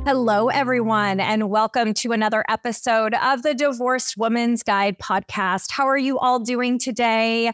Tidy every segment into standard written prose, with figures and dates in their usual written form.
Hello, everyone, and welcome to another episode of the Divorced Woman's Guide podcast. How are you all doing today?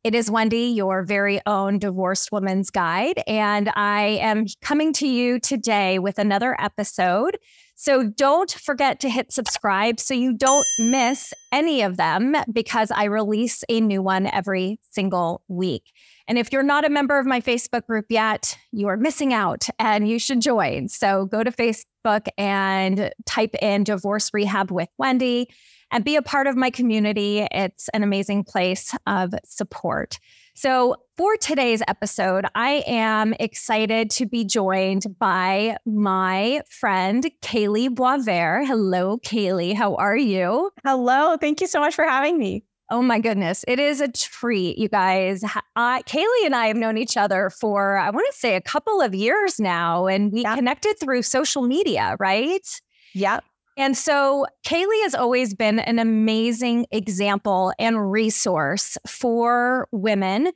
It is Wendy, your very own Divorced Woman's Guide, and I am coming to you today with another episode. So don't forget to hit subscribe so you don't miss any of them because I release a new one every single week. And if you're not a member of my Facebook group yet, you are missing out and you should join. So go to Facebook and type in Divorce Rehab with Wendy and be a part of my community. It's an amazing place of support. So for today's episode, I am excited to be joined by my friend, Kalee Boisvert. Hello, Kalee. How are you? Hello. Thank you so much for having me. Oh my goodness. It is a treat, you guys. Kalee and I have known each other for, I want to say, a couple of years now, and we connected through social media, right? Yep. And so Kalee has always been an amazing example and resource for women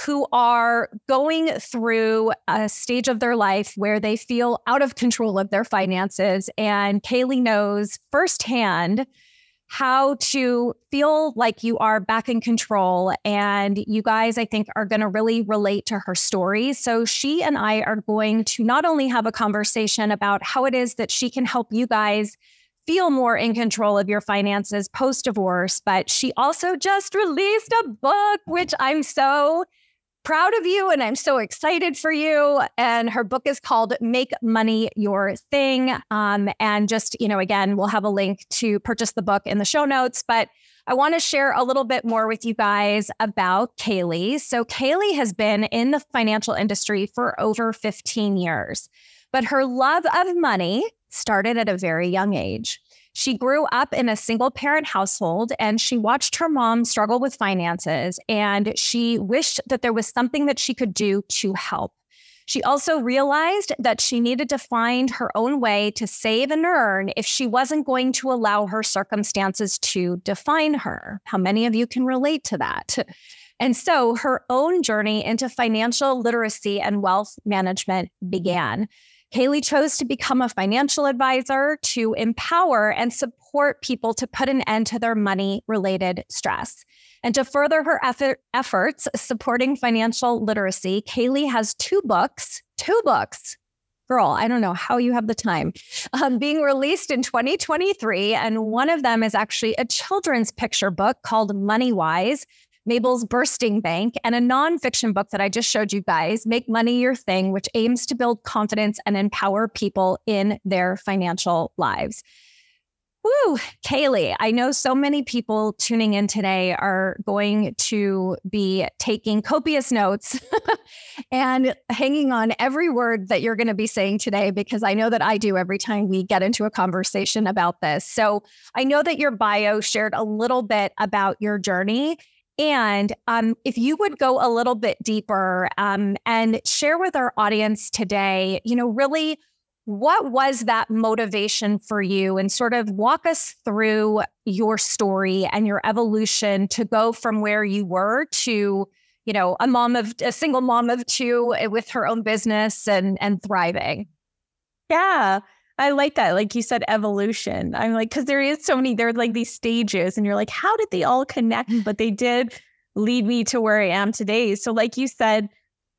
who are going through a stage of their life where they feel out of control of their finances. And Kalee knows firsthand how to feel like you are back in control. And you guys, I think, are going to really relate to her story. So she and I are going to not only have a conversation about how it is that she can help you guys feel more in control of your finances post-divorce, but she also just released a book, which I'm so proud of you and I'm so excited for you. And her book is called Make Money Your Thing. And just, again, we'll have a link to purchase the book in the show notes. But I want to share a little bit more with you guys about Kalee. So Kalee has been in the financial industry for over 15 years, but her love of money started at a very young age. She grew up in a single parent household and she watched her mom struggle with finances, and she wished that there was something that she could do to help. She also realized that she needed to find her own way to save and earn if she wasn't going to allow her circumstances to define her. How many of you can relate to that? And so her own journey into financial literacy and wealth management began. Kalee chose to become a financial advisor to empower and support people to put an end to their money-related stress. And to further her efforts supporting financial literacy, Kalee has two books. Girl, I don't know how you have the time, being released in 2023. And one of them is actually a children's picture book called Money Wise, Mabel's Bursting Bank, and a nonfiction book that I just showed you guys, Make Money Your Thing, which aims to build confidence and empower people in their financial lives. Woo, Kalee, I know so many people tuning in today are going to be taking copious notes and hanging on every word that you're going to be saying today, because I know that I do every time we get into a conversation about this. So I know that your bio shared a little bit about your journey. And if you would go a little bit deeper and share with our audience today, really, what was that motivation for you, and sort of walk us through your story and your evolution to go from where you were to, a single mom of two with her own business and thriving. Yeah. I like that. Like you said, evolution. I'm like, because there are like these stages and you're like, how did they all connect? But they did lead me to where I am today. So like you said,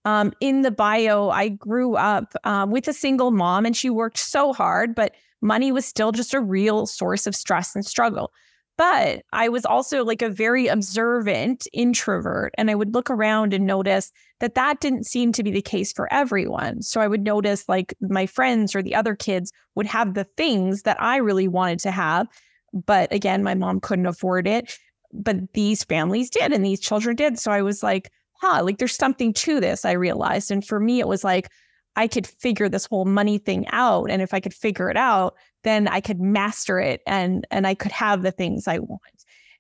in the bio, I grew up with a single mom and she worked so hard, but money was still just a real source of stress and struggle. But I was also like a very observant introvert, and I would look around and notice that didn't seem to be the case for everyone. So I would notice like my friends or the other kids would have the things that I really wanted to have. But again, my mom couldn't afford it, but these families did and these children did. So I was like, like there's something to this, I realized. And for me, it was like, I could figure this whole money thing out. And if I could figure it out, then I could master it and I could have the things I want.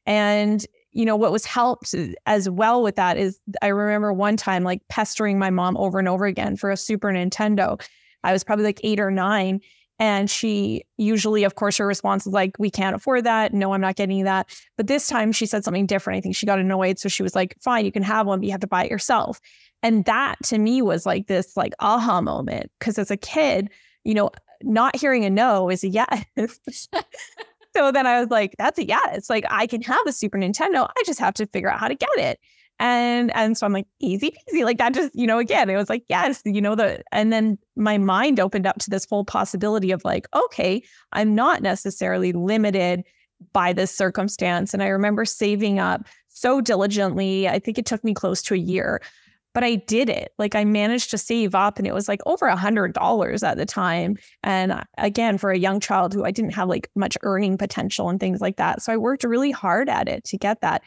And, what was helped as well with that is I remember one time like pestering my mom over and over again for a Super Nintendo. I was probably like 8 or 9. And she usually, of course, her response is like, we can't afford that. No, I'm not getting that. But this time she said something different. I think she got annoyed. So she was like, fine, you can have one, but you have to buy it yourself. And that to me was like this like aha moment. Because as a kid, not hearing a no is a yes. So then I was like, that's a yes. Like, I can have a Super Nintendo. I just have to figure out how to get it. And so I'm like, easy peasy. Like that just, again, it was like, yes, and then my mind opened up to this whole possibility of like, okay, I'm not necessarily limited by this circumstance. And I remember saving up so diligently. I think it took me close to a year, but I did it. Like I managed to save up, and it was like over $100 at the time. And again, for a young child who I didn't have like much earning potential and things like that. So I worked really hard at it to get that.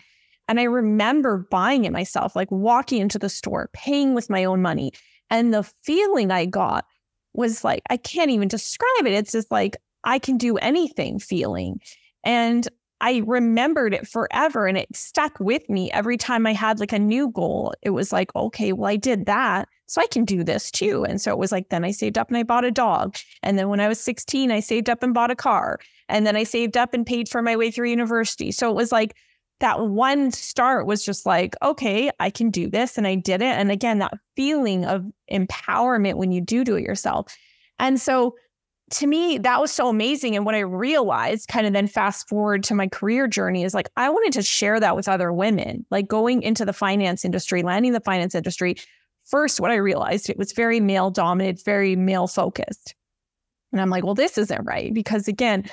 And I remember buying it myself, like walking into the store, paying with my own money. And the feeling I got was like, I can't even describe it. It's just like, I can do anything feeling. And I remembered it forever, and it stuck with me every time I had like a new goal. It was like, okay, well, I did that, so I can do this too. And so it was like, then I saved up and I bought a dog. And then when I was 16, I saved up and bought a car. And then I saved up and paid for my way through university. So it was like, that one start was just like, okay, I can do this. And I did it. And again, that feeling of empowerment when you do it yourself. And so to me, that was so amazing. And what I realized, kind of then fast forward to my career journey, is like, I wanted to share that with other women, like going into the finance industry, landing the finance industry. First, what I realized, it was very male dominated, very male focused. And I'm like, well, this isn't right. Because again,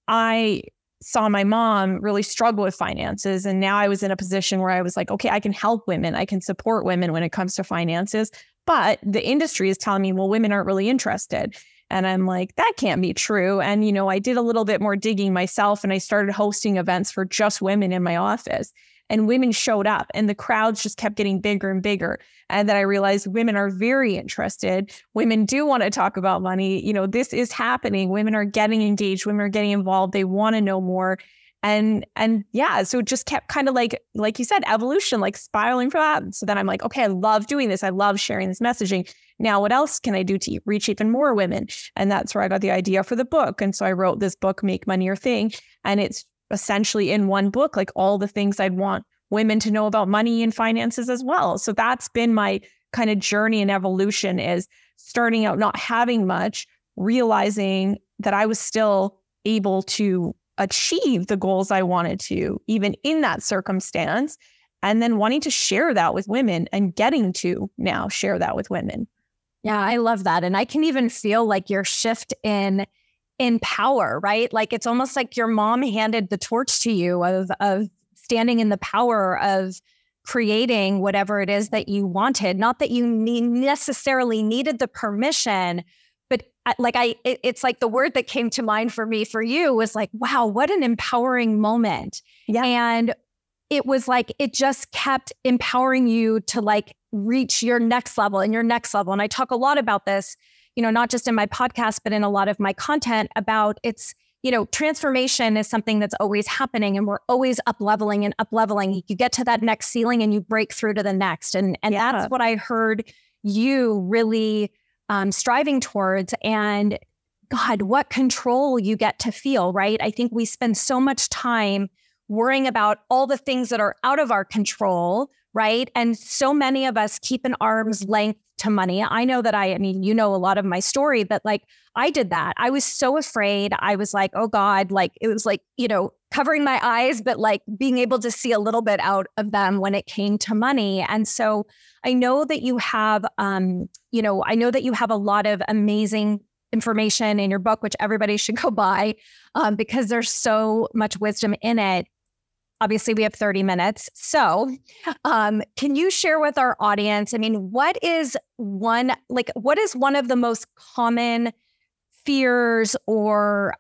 I saw my mom really struggle with finances. And now I was in a position where I was like, okay, I can help women. I can support women when it comes to finances. But the industry is telling me, well, women aren't really interested. And I'm like, that can't be true. And, I did a little bit more digging myself, and I started hosting events for just women in my office. And women showed up, and the crowds just kept getting bigger and bigger. And then I realized women are very interested. Women do want to talk about money. This is happening. Women are getting engaged. Women are getting involved. They want to know more. And yeah, so it just kept kind of like you said, evolution, like spiraling from that. So then I'm like, okay, I love doing this. I love sharing this messaging. Now, what else can I do to reach even more women? And that's where I got the idea for the book. And so I wrote this book, Make Money Your Thing. And it's essentially in one book, like all the things I'd want women to know about money and finances as well. So that's been my kind of journey and evolution, is starting out not having much, realizing that I was still able to achieve the goals I wanted to, even in that circumstance, and then wanting to share that with women and getting to now share that with women. Yeah, I love that. And I can even feel like your shift in power, right? Like it's almost like your mom handed the torch to you of standing in the power of creating whatever it is that you wanted. Not that you necessarily needed the permission, but it's like the word that came to mind for me for you was like, wow, what an empowering moment. Yeah. And it was like, it just kept empowering you to like reach your next level and your next level. And I talk a lot about this, not just in my podcast, but in a lot of my content about transformation is something that's always happening, and we're always up leveling and up leveling. You get to that next ceiling and you break through to the next. And yeah, that's what I heard you really striving towards. And God, what control you get to feel, right? I think we spend so much time worrying about all the things that are out of our control, right? And so many of us keep an arm's length to money. I know that a lot of my story, but like I did that. I was so afraid. I was like, oh God, like it was like, covering my eyes, but like being able to see a little bit out of them when it came to money. And so I know that you have, I know that you have a lot of amazing information in your book, which everybody should go buy because there's so much wisdom in it. Obviously, we have 30 minutes. So can you share with our audience, what is one of the most common fears or,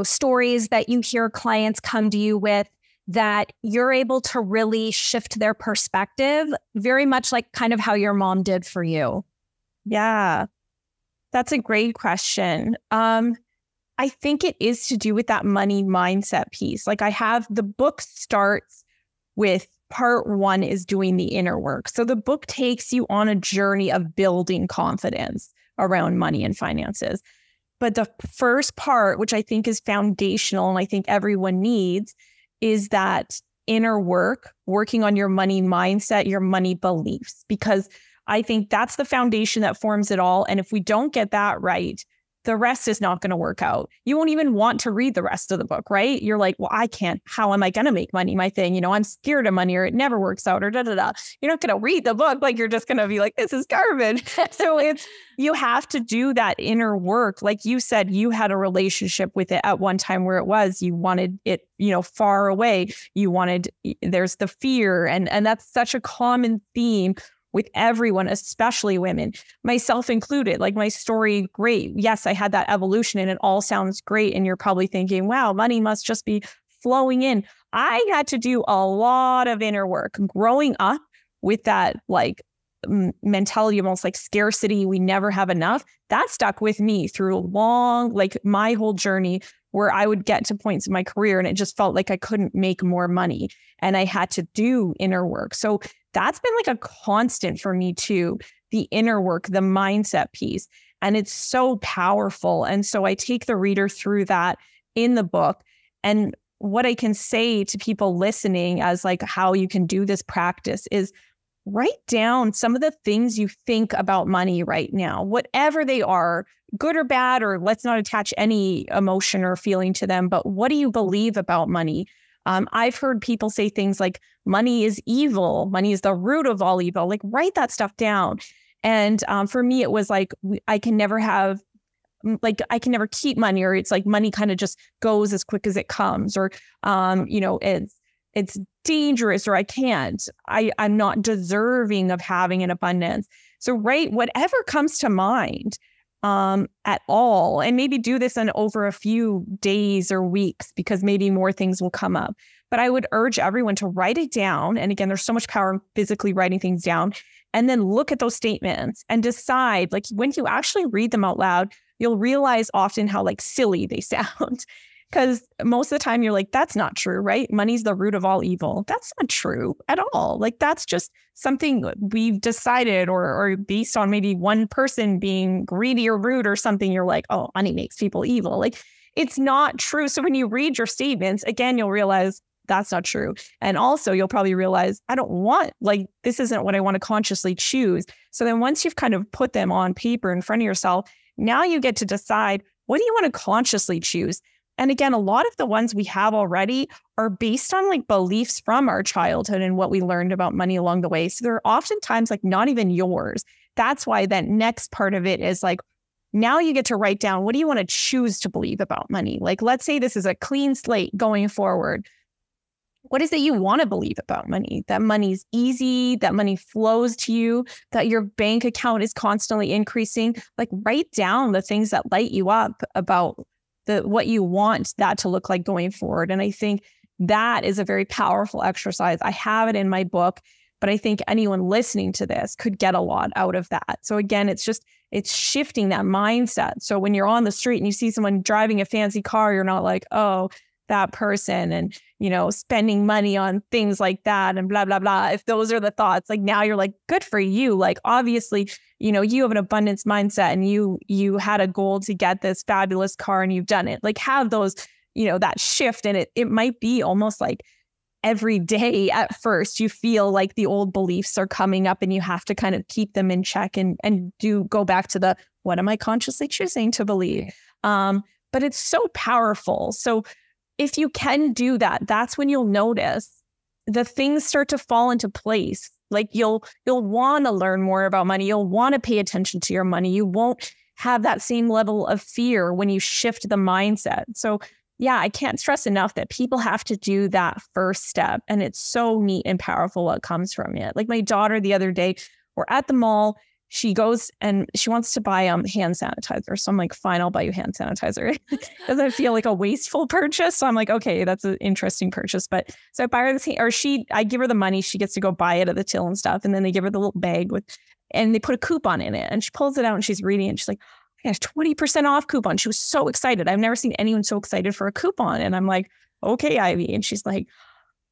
stories that you hear clients come to you with that you're able to really shift their perspective, very much like kind of how your mom did for you? Yeah, that's a great question. I think it is to do with that money mindset piece. Like the book starts with part one is doing the inner work. So the book takes you on a journey of building confidence around money and finances. But the first part, which I think is foundational and I think everyone needs, is that inner work, working on your money mindset, your money beliefs, because I think that's the foundation that forms it all. And if we don't get that right, the rest is not going to work out. You won't even want to read the rest of the book, right? You're like, well, I can't. How am I going to make money? My thing, I'm scared of money, or it never works out, or da da da. You're not going to read the book. Like, you're just going to be like, this is garbage. So you have to do that inner work. Like you said, you had a relationship with it at one time where you wanted it, far away. There's the fear. And that's such a common theme with everyone, especially women, myself included. Like, my story, great. Yes, I had that evolution and it all sounds great. And you're probably thinking, wow, money must just be flowing in. I had to do a lot of inner work growing up with that, like, mentality, almost like scarcity. We never have enough. That stuck with me through my whole journey, where I would get to points in my career and it just felt like I couldn't make more money and I had to do inner work. So that's been like a constant for me too, the inner work, the mindset piece. And it's so powerful. And so I take the reader through that in the book. And what I can say to people listening as like how you can do this practice is write down some of the things you think about money right now, whatever they are, good or bad, or let's not attach any emotion or feeling to them. But what do you believe about money? I've heard people say things like money is evil. Money is the root of all evil. Like, write that stuff down. And for me, it was like, I can never keep money, or it's like money kind of just goes as quick as it comes, or, it's dangerous, or I can't. I'm not deserving of having an abundance. So write whatever comes to mind at all. And maybe do this in over a few days or weeks, because maybe more things will come up. But I would urge everyone to write it down. And again, there's so much power in physically writing things down, and then look at those statements and decide, like, when you actually read them out loud, you'll realize often how like silly they sound. Because most of the time you're like, that's not true, right? Money's the root of all evil. That's not true at all. Like, that's just something we've decided, or based on maybe one person being greedy or rude or something. You're like, oh, money makes people evil. Like, it's not true. So when you read your statements, again, you'll realize that's not true. And also you'll probably realize, this isn't what I want to consciously choose. So then once you've kind of put them on paper in front of yourself, now you get to decide, what do you want to consciously choose? And again, a lot of the ones we have already are based on like beliefs from our childhood and what we learned about money along the way. So they're oftentimes like not even yours. That's why that next part of it is like, now you get to write down, what do you want to choose to believe about money? Like, let's say this is a clean slate going forward. What is it you want to believe about money? That money's easy, that money flows to you, that your bank account is constantly increasing. Like, write down the things that light you up about what you want that to look like going forward. And I think that is a very powerful exercise. I have it in my book, but I think anyone listening to this could get a lot out of that. So again, it's shifting that mindset. So when you're on the street and you see someone driving a fancy car, you're not like, oh, that person, and, spending money on things like that and blah, blah, blah. If those are the thoughts, like, now you're like, good for you. Like, obviously, you have an abundance mindset, and you had a goal to get this fabulous car and you've done it. Like, have those, that shift. And it might be almost like every day at first you feel like the old beliefs are coming up and you have to kind of keep them in check and do go back to the, what am I consciously choosing to believe? But it's so powerful. So if you can do that, that's when you'll notice the things start to fall into place. Like, you'll want to learn more about money. You'll want to pay attention to your money. You won't have that same level of fear when you shift the mindset. So yeah, I can't stress enough that people have to do that first step. And it's so neat and powerful what comes from it. Like, my daughter the other day, we're at the mall. She goes and she wants to buy hand sanitizer. So I'm like, fine, I'll buy you hand sanitizer. Doesn't feel like a wasteful purchase. So I'm like, okay, that's an interesting purchase. But so I buy her this, I give her the money. She gets to go buy it at the till and stuff. And then they give her the little bag and they put a coupon in it. And she pulls it out and she's reading it. And she's like, I got a 20% off coupon. She was so excited. I've never seen anyone so excited for a coupon. And I'm like, okay, Ivy. And she's like,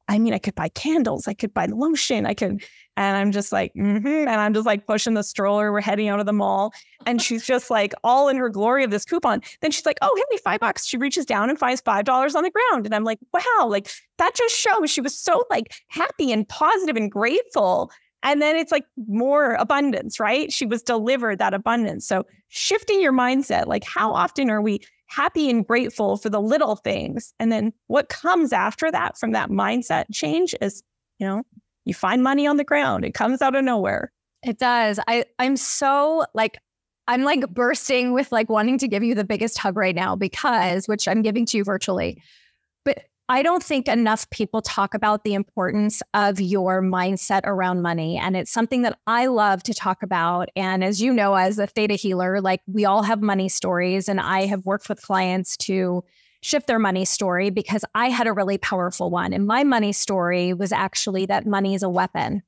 I could buy candles. I could buy lotion. And I'm just like, and I'm just like pushing the stroller. We're heading out of the mall. And she's just like all in her glory of this coupon. Then she's like, oh, hey, $5. She reaches down and finds $5 on the ground. And I'm like, wow, like, that just shows she was so like happy and positive and grateful And then it's like more abundance, right? She was delivered that abundance. So shifting your mindset, like how often are we happy and grateful for the little things? And then what comes after that from that mindset change is, you find money on the ground. It comes out of nowhere. It does. I'm so I'm bursting with wanting to give you the biggest hug right now which I'm giving to you virtually. But I don't think enough people talk about the importance of your mindset around money. And it's something that I love to talk about. And as you know, as a theta healer, we all have money stories. And I have worked with clients to shift their money story because I had a really powerful one. And my money story was actually that money is a weapon.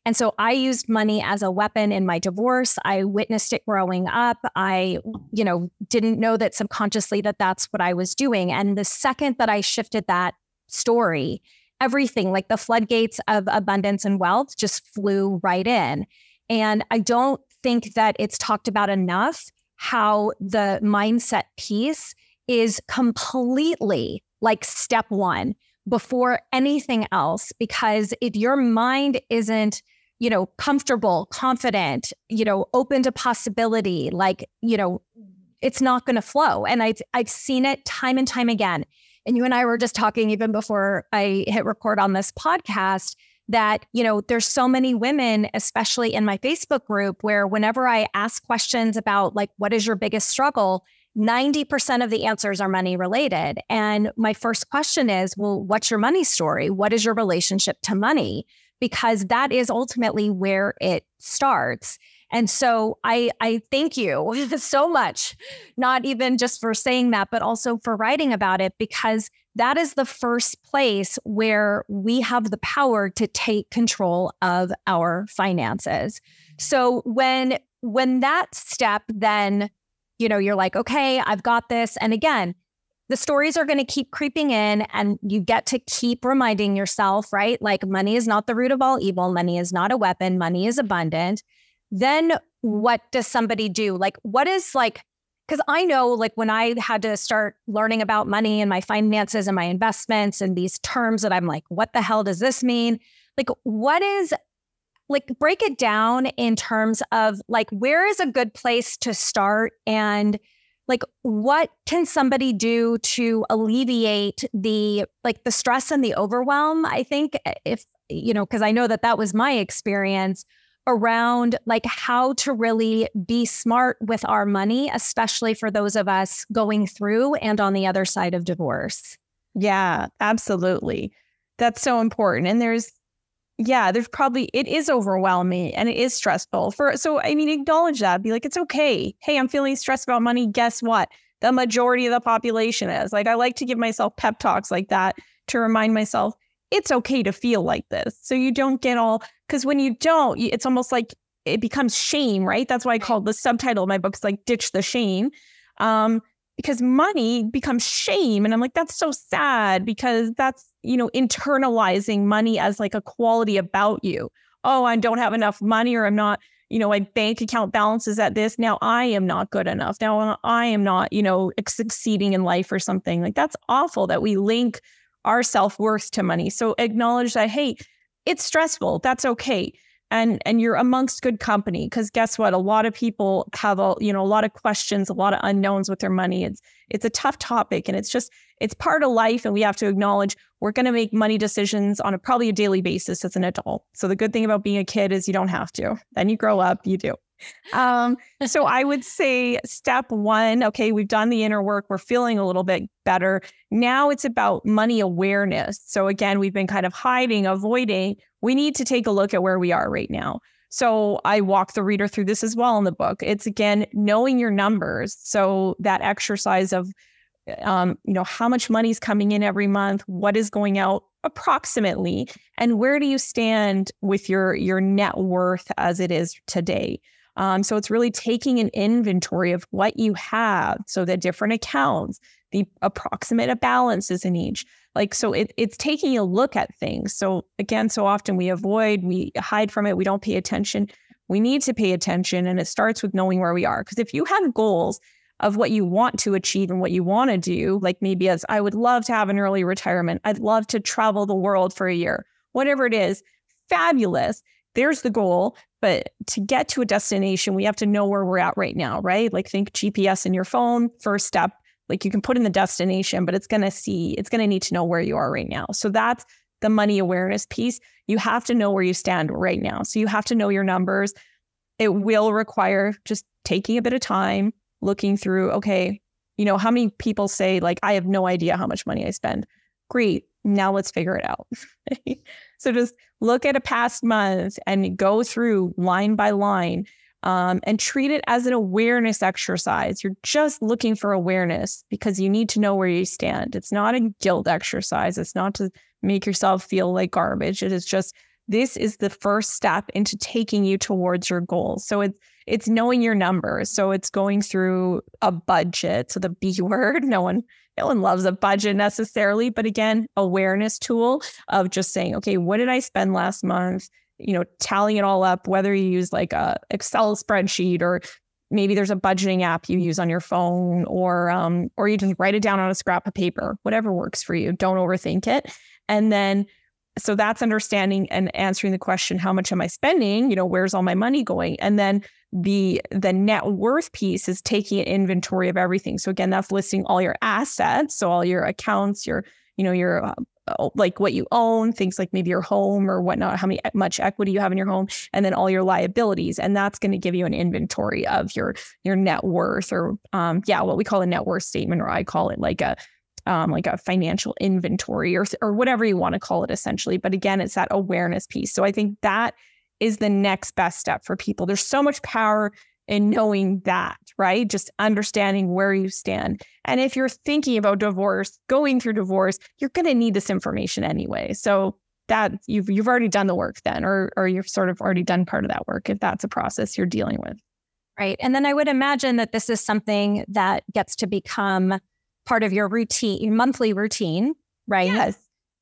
And so I used money as a weapon in my divorce. I witnessed it growing up. I, didn't know that subconsciously that's what I was doing. And the second that I shifted that story, everything the floodgates of abundance and wealth just flew right in. And I don't think that it's talked about enough how the mindset piece is completely step one before anything else. Because if your mind isn't, comfortable, confident, open to possibility, it's not going to flow. And I've seen it time and time again. And you and I were just talking even before I hit record on this podcast that, there's so many women, especially in my Facebook group, where whenever I ask questions about what is your biggest struggle, 90% of the answers are money related. And my first question is, well, what's your money story? What is your relationship to money? Because that is ultimately where it starts. And so I thank you so much, not even just for saying that, but also for writing about it, because that is the first place where we have the power to take control of our finances. So when that step, then, you're like, okay, I've got this. And again, the stories are going to keep creeping in and you get to keep reminding yourself, right? Money is not the root of all evil. Money is not a weapon. Money is abundant. Then what does somebody do? What is because I know when I had to start learning about money and my finances and my investments and these terms that I'm like, what the hell does this mean? What is break it down in terms of where is a good place to start and what can somebody do to alleviate the stress and the overwhelm? I think if, because I know that was my experience around how to really be smart with our money, especially for those of us going through and on the other side of divorce. Yeah, absolutely. That's so important. And there's probably, it is overwhelming and it is stressful. Acknowledge that. Be it's okay. Hey, I'm feeling stressed about money. Guess what? The majority of the population is. I like to give myself pep talks like that to remind myself it's okay to feel like this. So you don't get all, because when you don't, it's almost like it becomes shame, right? That's why I called the subtitle of my book is ditch the shame. Because money becomes shame. And I'm that's so sad because that's, internalizing money as a quality about you. Oh, I don't have enough money or I'm not, my bank account balance is at this. Now I am not good enough. Now I am not, succeeding in life or something. That's awful that we link our self-worth to money. So acknowledge that, hey, it's stressful. That's okay. And you're amongst good company because guess what? A lot of people have a lot of questions, a lot of unknowns with their money. It's a tough topic and it's part of life. And we have to acknowledge we're going to make money decisions on probably a daily basis as an adult. So the good thing about being a kid is you don't have to. Then you grow up, you do. So I would say step one, okay, we've done the inner work. We're feeling a little bit better. Now it's about money awareness. So again, we've been kind of hiding, avoiding. We need to take a look at where we are right now. So I walk the reader through this as well in the book. It's again, knowing your numbers. So that exercise of, how much money is coming in every month, what is going out approximately, and where do you stand with your net worth as it is today. So it's really taking an inventory of what you have. So the different accounts, the approximate balances in each. So it's taking a look at things. So again, so often we avoid, we hide from it. We don't pay attention. We need to pay attention. And it starts with knowing where we are. Because if you have goals of what you want to achieve and what you want to do, maybe as I would love to have an early retirement. I'd love to travel the world for a year, whatever it is, fabulous. there's the goal. But to get to a destination, we have to know where we're at right now, right? Like think GPS in your phone, first step, like you can put in the destination, but it's going to need to know where you are right now. So that's the money awareness piece. You have to know where you stand right now. So you have to know your numbers. It will require just taking a bit of time, looking through, okay, how many people say like, I have no idea how much money I spend. Great. Now let's figure it out. So just look at a past month and go through line by line and treat it as an awareness exercise. You're just looking for awareness because you need to know where you stand. It's not a guilt exercise. It's not to make yourself feel like garbage. It is just, this is the first step into taking you towards your goals. So it's knowing your numbers. So it's going through a budget. So the B word, no one loves a budget necessarily, but again, awareness tool of just saying, okay, what did I spend last month? Tallying it all up, whether you use like a Excel spreadsheet or maybe there's a budgeting app you use on your phone or you just write it down on a scrap of paper, whatever works for you. Don't overthink it. And then, so that's understanding and answering the question, how much am I spending? Where's all my money going? And then the net worth piece is taking an inventory of everything. So again, that's listing all your assets. So all your accounts, your like what you own, things like maybe your home or whatnot, much equity you have in your home, and then all your liabilities. And that's going to give you an inventory of your net worth or what we call a net worth statement, or I call it like a financial inventory or whatever you want to call it essentially. But again, it's that awareness piece. So I think that is the next best step for people. There's so much power in knowing that, right? Just understanding where you stand. And if you're thinking about divorce, going through divorce, you're going to need this information anyway. So that you've already done the work then, or you've sort of already done part of that work if that's a process you're dealing with. Right. And then I would imagine that this is something that gets to become part of your routine, your monthly routine, right? Yes.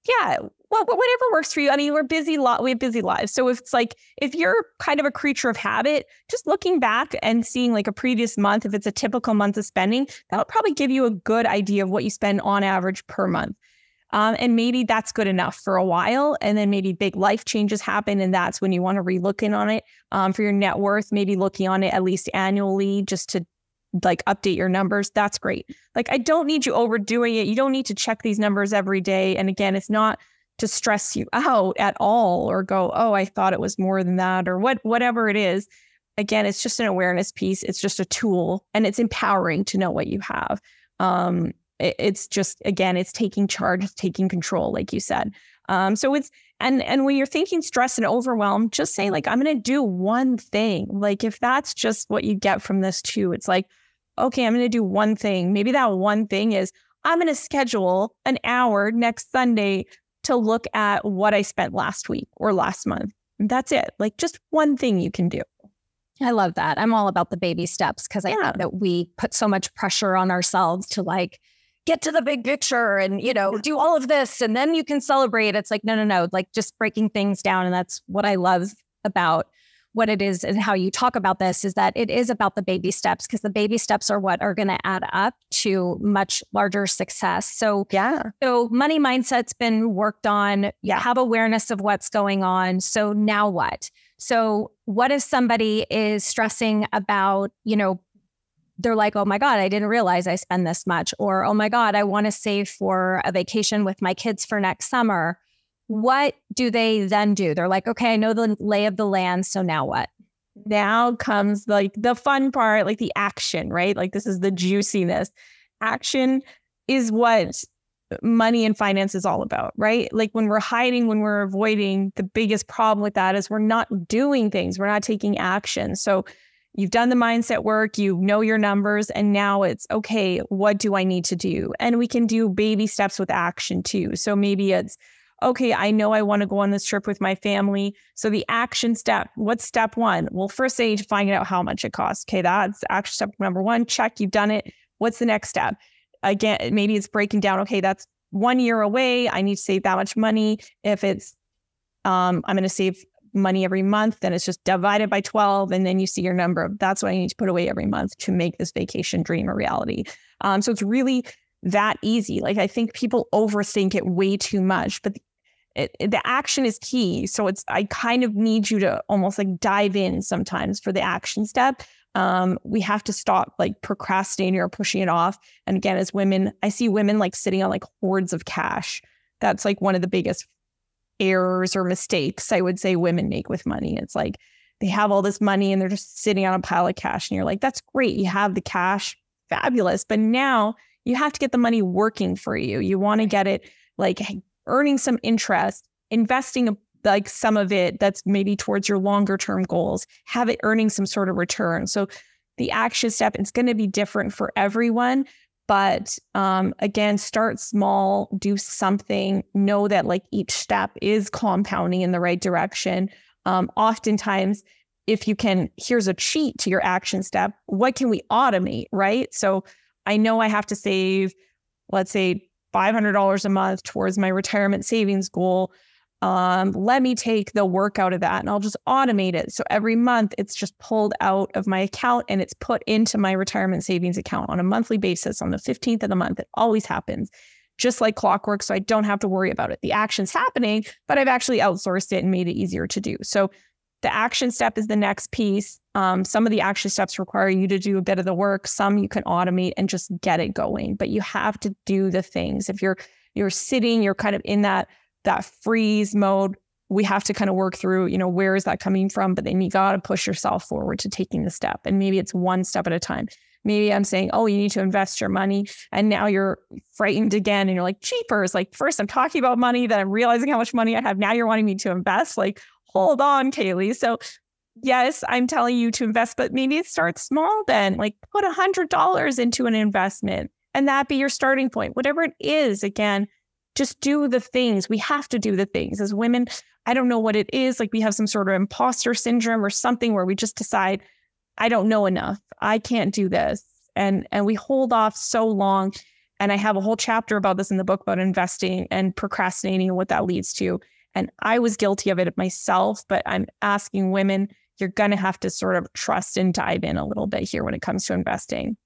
Yeah. Well, whatever works for you. I mean, we have busy lives. So if it's like, if you're kind of a creature of habit, just looking back and seeing like a previous month, if it's a typical month of spending, that'll probably give you a good idea of what you spend on average per month. And maybe that's good enough for a while. And then maybe big life changes happen. And that's when you want to re-look in on it for your net worth, maybe looking on it at least annually just to like update your numbers. That's great. Like, I don't need you overdoing it. You don't need to check these numbers every day. And again, it's not to stress you out at all or go, oh, I thought it was more than that or whatever it is. Again, it's just an awareness piece. It's just a tool and it's empowering to know what you have. It's just, again, it's taking charge, it's taking control, like you said. So it's, and when you're thinking stress and overwhelm, just say like, I'm going to do one thing. Like if that's just what you get from this too, it's like, okay, I'm going to do one thing. Maybe that one thing is I'm going to schedule an hour next Sunday to look at what I spent last week or last month. And that's it. Like just one thing you can do. I love that. I'm all about the baby steps because I think that we put so much pressure on ourselves to like get to the big picture and, do all of this and then you can celebrate. It's like, no, like just breaking things down. And that's what I love about what it is and how you talk about this is that it is about the baby steps because the baby steps are what are going to add up to much larger success. So money mindset's been worked on. You have awareness of what's going on. So now what? So what if somebody is stressing about, they're like, oh my God, I didn't realize I spend this much. Or, oh my God, I want to save for a vacation with my kids for next summer. What do they then do? They're like, okay, I know the lay of the land. So now what? Now comes like the fun part, like the action, right? Like this is the juiciness. Action is what money and finance is all about, right? Like when we're hiding, when we're avoiding, the biggest problem with that is we're not doing things. We're not taking action. So you've done the mindset work, you know your numbers, and now it's, okay, what do I need to do? And we can do baby steps with action too. So maybe it's, okay, I know I want to go on this trip with my family. So the action step, what's step one? Well, first aid, finding out how much it costs. Okay, that's action step number one. Check, you've done it. What's the next step? Again, maybe it's breaking down, okay, that's 1 year away. I need to save that much money. If it's, I'm going to save money every month, then it's just divided by 12. And then you see your number. That's what I need to put away every month to make this vacation dream a reality. So it's really that easy. Like I think people overthink it way too much, but the action is key. So I kind of need you to almost like dive in sometimes for the action step. We have to stop like procrastinating or pushing it off. And again, as women, I see women like sitting on like hoards of cash. That's like one of the biggest errors or mistakes I would say women make with money. It's like they have all this money and they're just sitting on a pile of cash. And you're like, that's great. You have the cash. Fabulous. But now you have to get the money working for you. You want to get it like earning some interest, investing like some of it that's maybe towards your longer term goals, have it earning some sort of return. So the action step, it's going to be different for everyone. But again, start small, do something, know that like each step is compounding in the right direction. Oftentimes, if you can, here's a cheat to your action step. What can we automate, right? So I know I have to save, let's say, $500 a month towards my retirement savings goal. Let me take the work out of that and I'll just automate it. So every month it's just pulled out of my account and it's put into my retirement savings account on a monthly basis on the 15th of the month. It always happens just like clockwork. So I don't have to worry about it. The action's happening, but I've actually outsourced it and made it easier to do. So the action step is the next piece. Some of the action steps require you to do a bit of the work. Some you can automate and just get it going, but you have to do the things. If you're sitting, you're kind of in that freeze mode, we have to kind of work through, where is that coming from? But then you got to push yourself forward to taking the step. And maybe it's one step at a time. Maybe I'm saying, oh, you need to invest your money. And now you're frightened again. And you're like, cheapers. Like first I'm talking about money, then I'm realizing how much money I have. Now you're wanting me to invest. Like, hold on, Kalee. So yes, I'm telling you to invest, but maybe start small then. Like put $100 into an investment and that be your starting point. Whatever it is, again, just do the things. We have to do the things. As women, I don't know what it is. Like we have some sort of imposter syndrome or something where we just decide, I don't know enough. I can't do this. And we hold off so long. And I have a whole chapter about this in the book about investing and procrastinating and what that leads to. And I was guilty of it myself, but I'm asking women, you're going to have to sort of trust and dive in a little bit here when it comes to investing.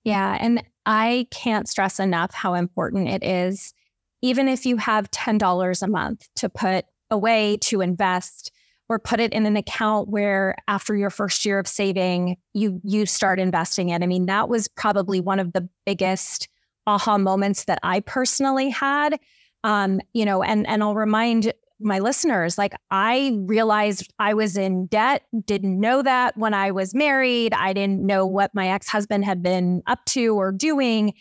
Yeah. And I can't stress enough how important it is. Even if you have $10 a month to put away to invest or put it in an account where after your first year of saving, you start investing it. I mean, that was probably one of the biggest aha moments that I personally had. And I'll remind my listeners, like I realized I was in debt, didn't know that when I was married. I didn't know what my ex-husband had been up to or doing.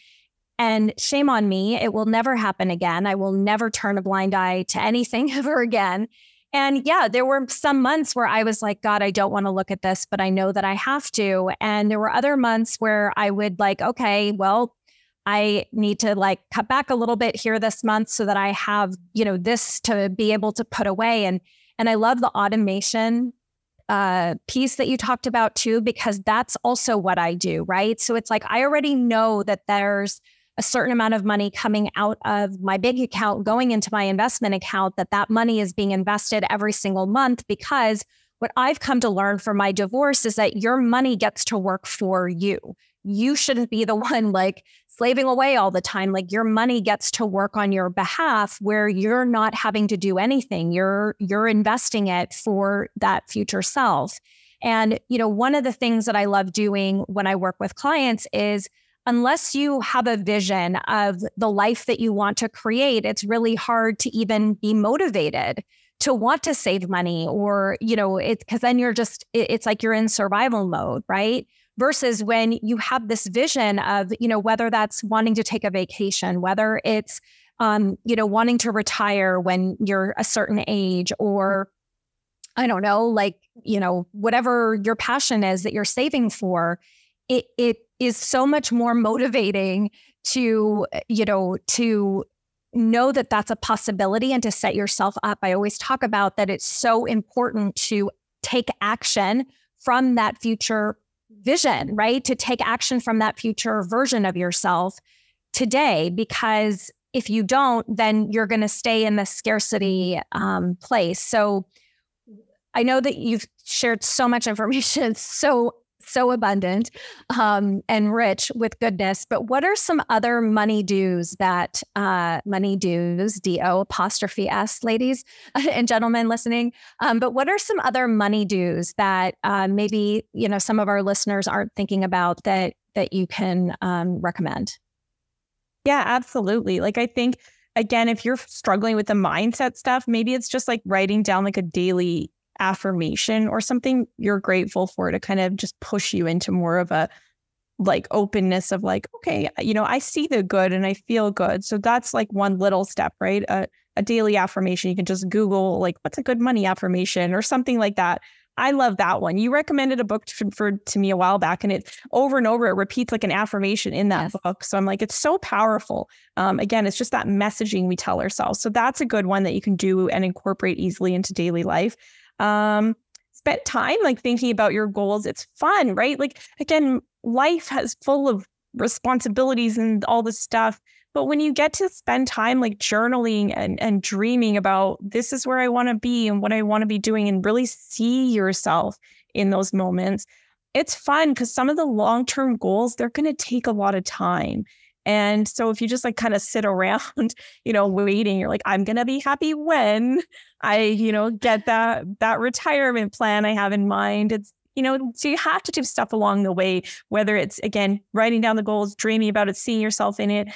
And shame on me, it will never happen again. I will never turn a blind eye to anything ever again. And yeah, there were some months where I was like, God, I don't want to look at this, but I know that I have to. And there were other months where I would like, okay, well, I need to like cut back a little bit here this month so that I have, this to be able to put away. And I love the automation piece that you talked about too, because that's also what I do, right? So it's like, I already know that there's a certain amount of money coming out of my big account, going into my investment account, that money is being invested every single month. Because what I've come to learn from my divorce is that your money gets to work for you. You shouldn't be the one like slaving away all the time. Like your money gets to work on your behalf where you're not having to do anything. You're investing it for that future self. And, one of the things that I love doing when I work with clients is unless you have a vision of the life that you want to create, it's really hard to even be motivated to want to save money or, because then it's like you're in survival mode, right? Versus when you have this vision of, whether that's wanting to take a vacation, whether it's, wanting to retire when you're a certain age or, I don't know, like, whatever your passion is that you're saving for, it is so much more motivating to know that that's a possibility and to set yourself up. I always talk about that it's so important to take action from that future vision, right? To take action from that future version of yourself today, because if you don't, then you're going to stay in the scarcity place. So I know that you've shared so much information, so so abundant and rich with goodness. But what are some other money do's that money do's, D-O apostrophe S, ladies and gentlemen listening? But what are some other money do's that maybe, some of our listeners aren't thinking about that you can recommend? Yeah, absolutely. Like, I think, again, if you're struggling with the mindset stuff, maybe it's just like writing down like a daily affirmation or something you're grateful for to kind of just push you into more of a like openness of like, okay, I see the good and I feel good. So that's like one little step, right? A daily affirmation. You can just Google like, what's a good money affirmation or something like that. I love that one. You recommended a book to me a while back, and it over and over, it repeats like an affirmation in that book. So I'm like, it's so powerful. Again, it's just that messaging we tell ourselves. So that's a good one that you can do and incorporate easily into daily life. Spend time like thinking about your goals. It's fun, right? Like, again, life has full of responsibilities and all this stuff. But when you get to spend time like journaling and dreaming about this is where I want to be and what I want to be doing and really see yourself in those moments, it's fun because some of the long-term goals, they're going to take a lot of time. And so if you just like kind of sit around, waiting, you're like, I'm going to be happy when I, get that retirement plan I have in mind. It's, so you have to do stuff along the way, whether it's, again, writing down the goals, dreaming about it, seeing yourself in it,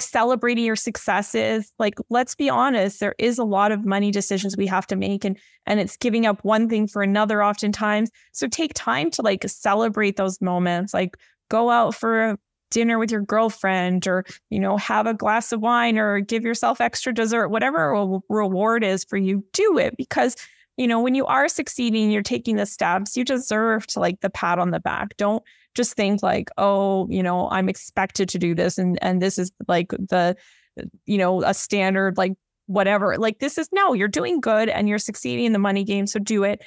celebrating your successes. Like, let's be honest, there is a lot of money decisions we have to make, and it's giving up one thing for another oftentimes. So take time to like celebrate those moments, like go out for a dinner with your girlfriend or, have a glass of wine or give yourself extra dessert, whatever a reward is for you, do it. Because when you are succeeding, you're taking the steps, you deserve to like the pat on the back. Don't just think like, oh, I'm expected to do this. And this is like a standard, like whatever, like this is, no, you're doing good and you're succeeding in the money game. So do it.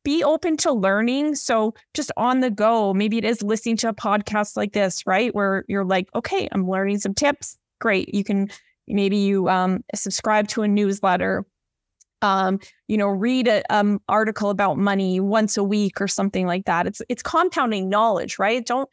Be open to learning. So just on the go, maybe it is listening to a podcast like this, right? Where you're like, okay, I'm learning some tips. Great. You can, maybe you subscribe to a newsletter. Read an article about money once a week or something like that. It's compounding knowledge, right? Don't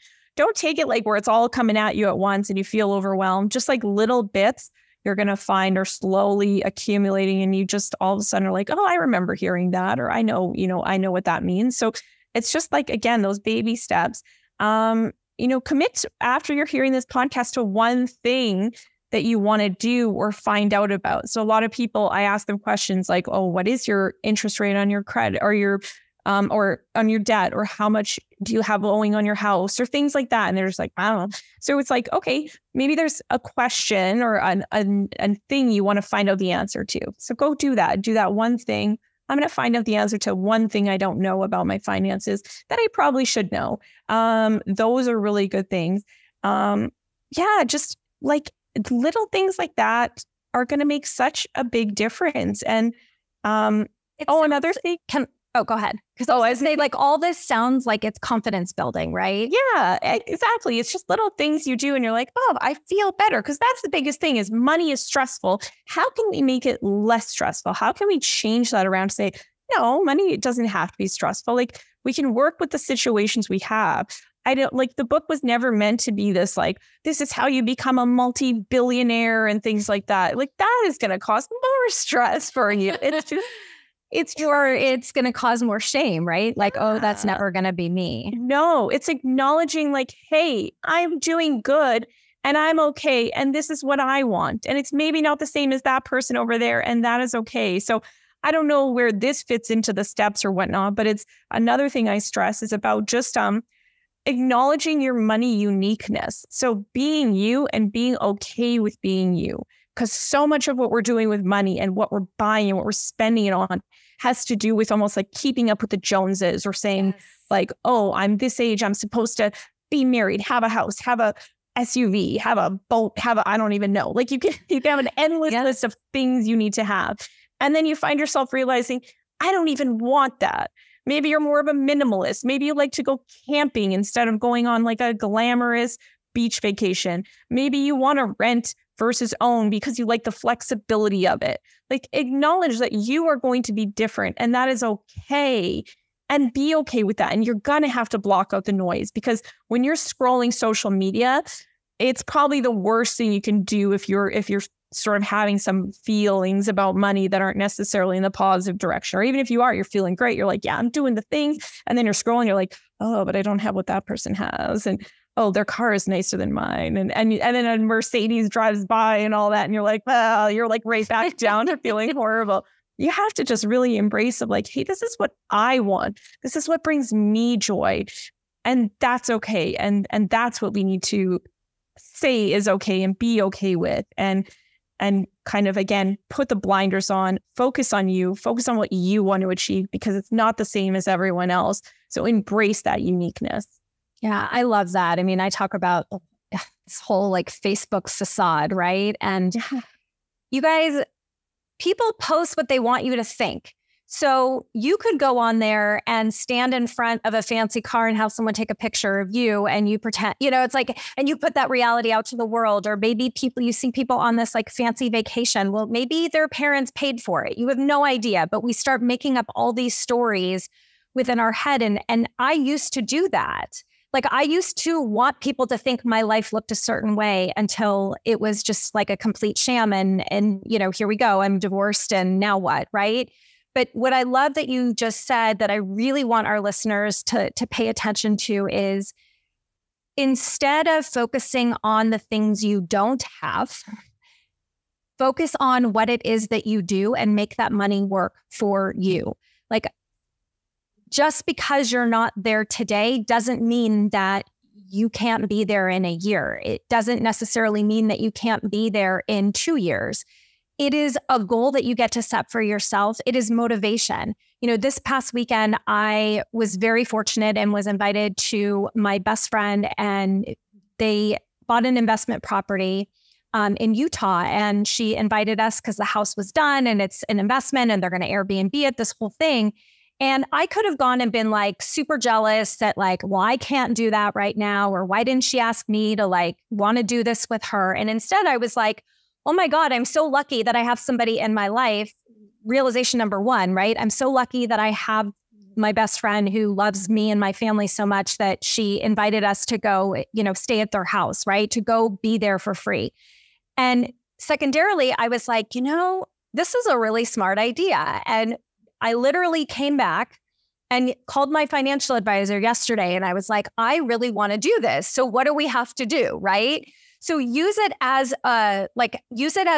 take it like where it's all coming at you at once and you feel overwhelmed. Just like little bits you're going to find are slowly accumulating, and you just all of a sudden are like, oh, I remember hearing that, or I know what that means. So it's just like, again, those baby steps. Commit after you're hearing this podcast to one thing that you want to do or find out about. So a lot of people, I ask them questions like, oh, what is your interest rate on your credit or your or on your debt, or how much do you have owing on your house, or things like that. And they're just like, I don't know. So it's like, okay, maybe there's a question or a thing you want to find out the answer to. So go do that. Do that one thing. I'm going to find out the answer to one thing I don't know about my finances that I probably should know. Those are really good things. Just like little things like that are going to make such a big difference. And another thing go ahead. Because I say like all this sounds like it's confidence building, right? Yeah, exactly. It's just little things you do and you're like, oh, I feel better. Because that's the biggest thing is money is stressful. How can we make it less stressful? How can we change that around to say, no, money doesn't have to be stressful. Like, we can work with the situations we have. I don't like, the book was never meant to be this, like, this is how you become a multi-billionaire and things like that. Like, that is going to cause more stress for you. It's going to cause more shame, right? Like, oh, that's never going to be me. No, it's acknowledging like, hey, I'm doing good and I'm okay. And this is what I want. And it's maybe not the same as that person over there. And that is okay. So I don't know where this fits into the steps or whatnot, but it's another thing I stress is about just acknowledging your money uniqueness. So being you and being okay with being you. Because so much of what we're doing with money and what we're buying and what we're spending it on has to do with almost like keeping up with the Joneses, or saying like, oh, I'm this age, I'm supposed to be married, have a house, have a SUV, have a boat, I don't even know. Like you can have an endless list of things you need to have. And then you find yourself realizing, I don't even want that. Maybe you're more of a minimalist. Maybe you like to go camping instead of going on like a glamorous beach vacation. Maybe you want to rent versus own because you like the flexibility of it. Like, acknowledge that you are going to be different and that is okay. and be okay with that. And you're going to have to block out the noise, because when you're scrolling social media, it's probably the worst thing you can do if you're sort of having some feelings about money that aren't necessarily in the positive direction. Or even if you are, you're feeling great. You're like, yeah, I'm doing the things. And then you're scrolling, you're like, oh, but I don't have what that person has. And oh, their car is nicer than mine. And then a Mercedes drives by and all that. And you're like, well, you're like right back down to feeling horrible. You have to just really embrace of like, hey, this is what I want. This is what brings me joy. And that's okay. And that's what we need to say is okay and be okay with. And kind of, again, put the blinders on, focus on you, focus on what you want to achieve, because it's not the same as everyone else. So embrace that uniqueness. Yeah, I love that. I mean, I talk about this whole like Facebook facade, right? And you guys, people post what they want you to think. So you could go on there and stand in front of a fancy car and have someone take a picture of you, and you pretend, it's like, and you put that reality out to the world. Or maybe you see people on this like fancy vacation. Well, maybe their parents paid for it. You have no idea, but we start making up all these stories within our head. And I used to do that. Like I used to want people to think my life looked a certain way until it was just like a complete sham. And here we go. I'm divorced and now what, right? But what I love that you just said that I really want our listeners to pay attention to is, instead of focusing on the things you don't have, focus on what it is that you do and make that money work for you. Like, just because you're not there today doesn't mean that you can't be there in a year. It doesn't necessarily mean that you can't be there in 2 years. It is a goal that you get to set for yourself. It is motivation. This past weekend, I was very fortunate and was invited to my best friend, and they bought an investment property in Utah. And she invited us because the house was done and it's an investment and they're going to Airbnb it, this whole thing. And I could have gone and been like super jealous that like, well, I can't do that right now. Or why didn't she ask me to like want to do this with her? And instead I was like, oh my God, I'm so lucky that I have somebody in my life. Realization number one, right? I'm so lucky that I have my best friend who loves me and my family so much that she invited us to go, stay at their house, right? To go be there for free. And secondarily, I was like, this is a really smart idea. And I literally came back and called my financial advisor yesterday. And I was like, I really want to do this. So what do we have to do? Right? So use it as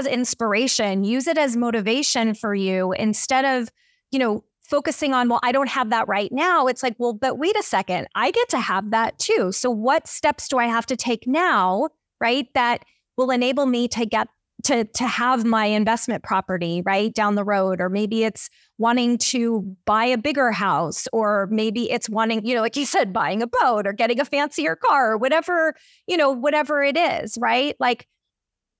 inspiration, use it as motivation for you instead of, focusing on, well, I don't have that right now. It's like, well, but wait a second, I get to have that too. So what steps do I have to take now, right? That will enable me to get to have my investment property right down the road. Or maybe it's wanting to buy a bigger house, or maybe it's wanting, like you said, buying a boat or getting a fancier car or whatever, whatever it is, right? Like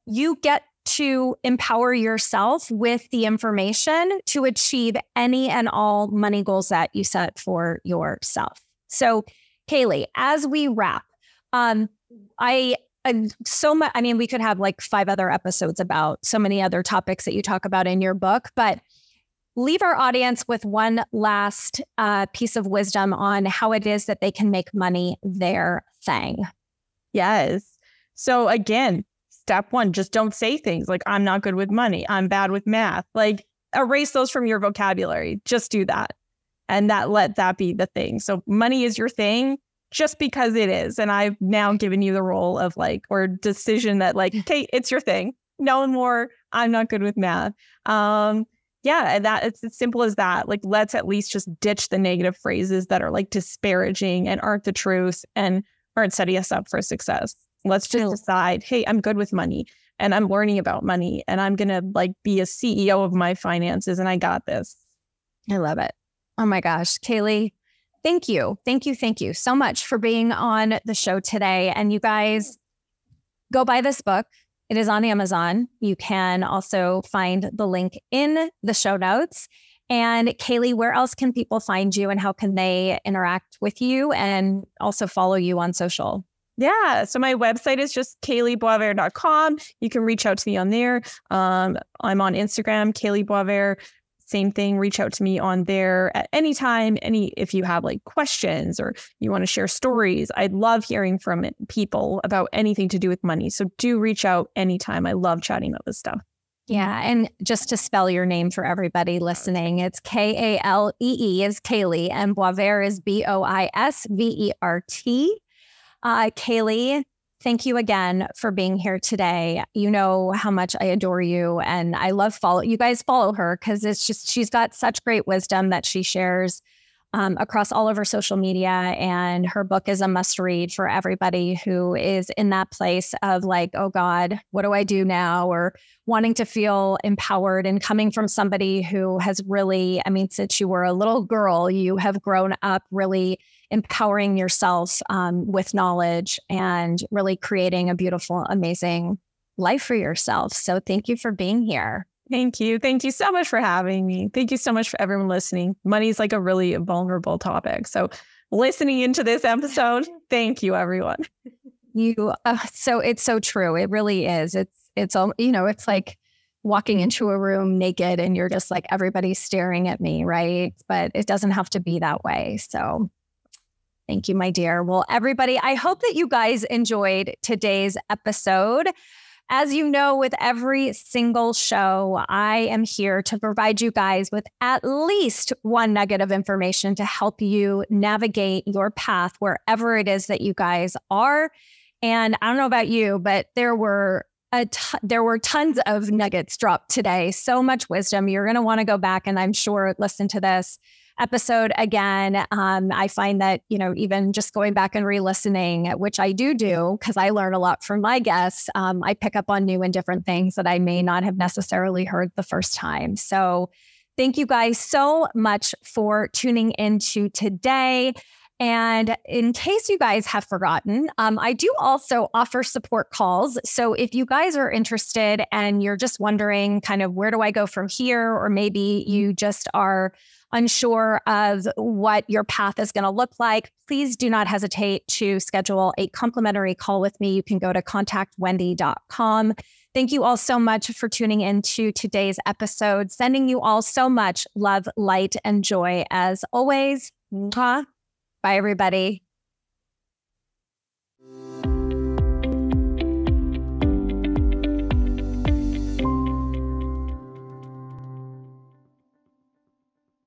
you get to empower yourself with the information to achieve any and all money goals that you set for yourself. So Kalee, as we wrap, so much. I mean, we could have like 5 other episodes about so many other topics that you talk about in your book, but leave our audience with one last piece of wisdom on how it is that they can make money their thing. Yes. So again, step 1, just don't say things like, I'm not good with money. I'm bad with math. Like erase those from your vocabulary. Just do that. And let that be the thing. So money is your thing. Just because it is. And I've now given you the role of or decision that okay, it's your thing. No more, I'm not good with math. And that it's as simple as that. Let's at least just ditch the negative phrases that are disparaging and aren't the truth and aren't setting us up for success. Let's just decide, hey, I'm good with money and I'm learning about money and I'm going to be a CEO of my finances and I got this. I love it. Oh my gosh, Kalee. Thank you. Thank you. Thank you so much for being on the show today. And you guys go buy this book. It is on Amazon. You can also find the link in the show notes. And Kalee, where else can people find you and how can they interact with you and also follow you on social? Yeah. So my website is just KaleeBoisvert.com. You can reach out to me on there. I'm on Instagram, Kalee Boisvert. same thing, reach out to me on there at any time. If you have like questions or you want to share stories, I love hearing from people about anything to do with money. So do reach out anytime. I love chatting about this stuff. Yeah. And just to spell your name for everybody listening, it's Kalee is Kalee and Boisvert is Boisvert. Kalee, thank you again for being here today. You know how much I adore you, and I love you guys follow her because it's just, she's got such great wisdom that she shares across all of her social media, and her book is a must read for everybody who is in that place of like, oh God, what do I do now? Or wanting to feel empowered, and coming from somebody who has really, I mean, since you were a little girl, you have grown up really empowering yourself with knowledge and really creating a beautiful, amazing life for yourself. So thank you for being here. Thank you. Thank you so much for having me. Thank you so much for everyone listening. Money is like a really vulnerable topic. So listening into this episode, thank you, everyone. So it's so true. It really is. It's like walking into a room naked and you're just like, everybody's staring at me, right? But it doesn't have to be that way. So thank you, my dear. Well, everybody, I hope that you guys enjoyed today's episode. As you know, with every single show, I am here to provide you guys with at least one nugget of information to help you navigate your path wherever it is that you guys are. And I don't know about you, but there were tons of nuggets dropped today. So much wisdom. You're going to want to go back and I'm sure listen to this episode again. I find that, even just going back and re-listening, which I do because I learn a lot from my guests, I pick up on new and different things that I may not have necessarily heard the first time. So thank you guys so much for tuning into today. And in case you guys have forgotten, I do also offer support calls. So if you guys are interested and you're just wondering kind of where do I go from here, or maybe you just are unsure of what your path is going to look like, please do not hesitate to schedule a complimentary call with me. You can go to contactwendy.com. Thank you all so much for tuning into today's episode. Sending you all so much love, light, and joy as always. Mwah. Bye, everybody.